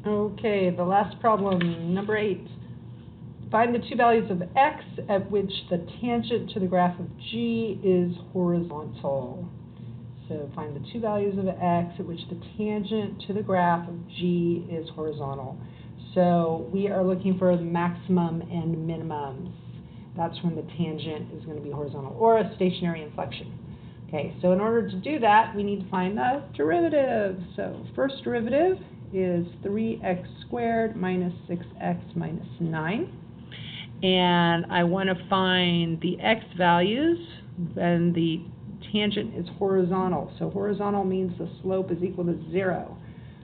Okay, the last problem, number 8. Find the two values of x at which the tangent to the graph of g is horizontal. So find the two values of x at which the tangent to the graph of g is horizontal. So we are looking for the maximum and minimums. That's when the tangent is going to be horizontal, or a stationary inflection. Okay, so in order to do that, we need to find the derivative. So first derivative is 3x squared minus 6x minus 9. And I want to find the x values, and the tangent is horizontal. So horizontal means the slope is equal to 0.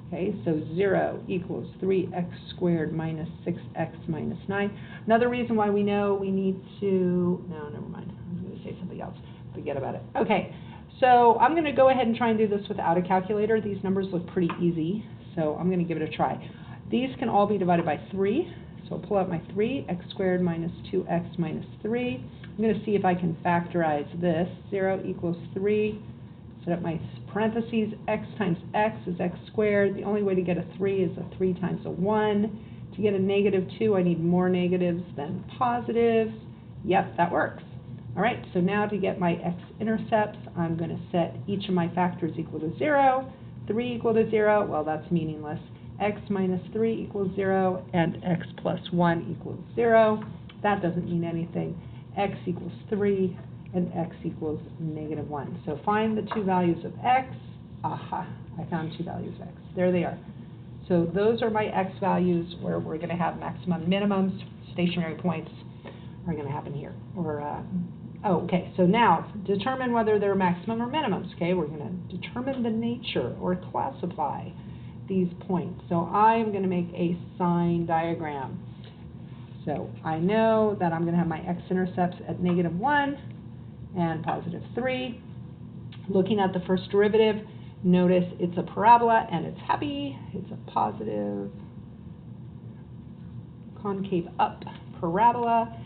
Okay, so 0 equals 3x squared minus 6x minus 9. Another reason why we know we need to, no, never mind. I was going to say something else. Forget about it. Okay, so I'm going to go ahead and try and do this without a calculator. These numbers look pretty easy, so I'm going to give it a try. These can all be divided by 3. So I'll pull out my 3, x squared minus 2x minus 3. I'm going to see if I can factorize this. 0 equals 3. Set up my parentheses. X times x is x squared. The only way to get a 3 is a 3 times a 1. To get a negative 2, I need more negatives than positives. Yep, that works. All right, so now to get my x-intercepts, I'm going to set each of my factors equal to 0. 3 equal to 0, well, that's meaningless. X minus 3 equals 0, and x plus 1 equals 0. That doesn't mean anything. X equals 3, and x equals negative 1. So find the two values of x. Aha, I found two values of x. There they are. So those are my x values where we're going to have maximum minimums. Stationary points are going to happen here. Okay, so now determine whether they're maximum or minimums. Okay, we're going to determine the nature or classify these points. So I'm going to make a sign diagram. So I know that I'm going to have my x-intercepts at negative 1 and positive 3. Looking at the first derivative, notice it's a parabola and it's happy. It's a positive concave up parabola.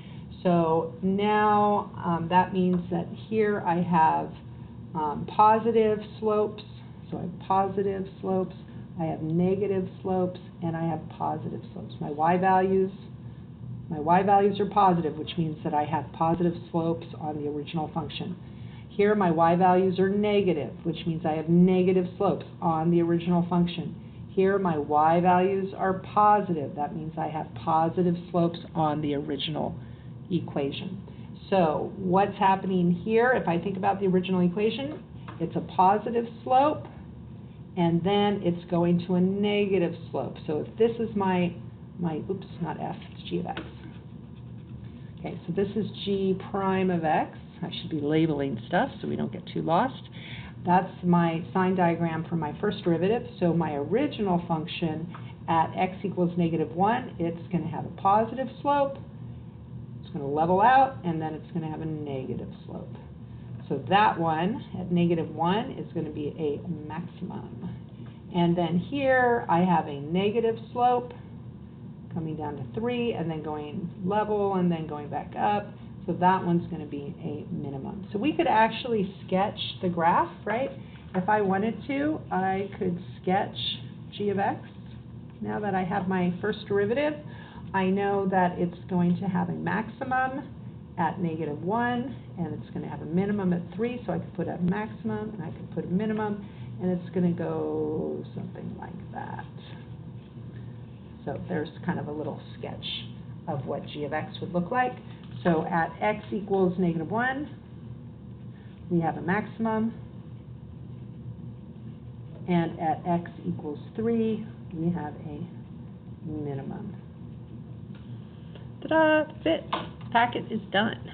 So now that means that here I have positive slopes. So I have positive slopes, I have negative slopes, and I have positive slopes. My y values are positive, which means that I have positive slopes on the original function. Here my y values are negative, which means I have negative slopes on the original function. Here my y values are positive. That means I have positive slopes on the original equation. So what's happening here, if I think about the original equation, it's a positive slope, and then it's going to a negative slope. So if this is my oops, not f, it's g of x. Okay, so this is g prime of x. I should be labeling stuff so we don't get too lost. That's my sign diagram for my first derivative. So my original function at x equals negative 1, it's going to have a positive slope. It's going to level out, and then it's going to have a negative slope. So that one at negative 1 is going to be a maximum. And then here I have a negative slope coming down to 3, and then going level, and then going back up. So that one's going to be a minimum. So we could actually sketch the graph, right? If I wanted to, I could sketch g of x. Now that I have my first derivative, I know that it's going to have a maximum at negative 1, and it's going to have a minimum at 3, so I could put a maximum, and I could put a minimum, and it's going to go something like that. So there's kind of a little sketch of what g of x would look like. So at x equals negative 1, we have a maximum, and at x equals 3, we have a minimum. Ta-da! That's it. Packet is done.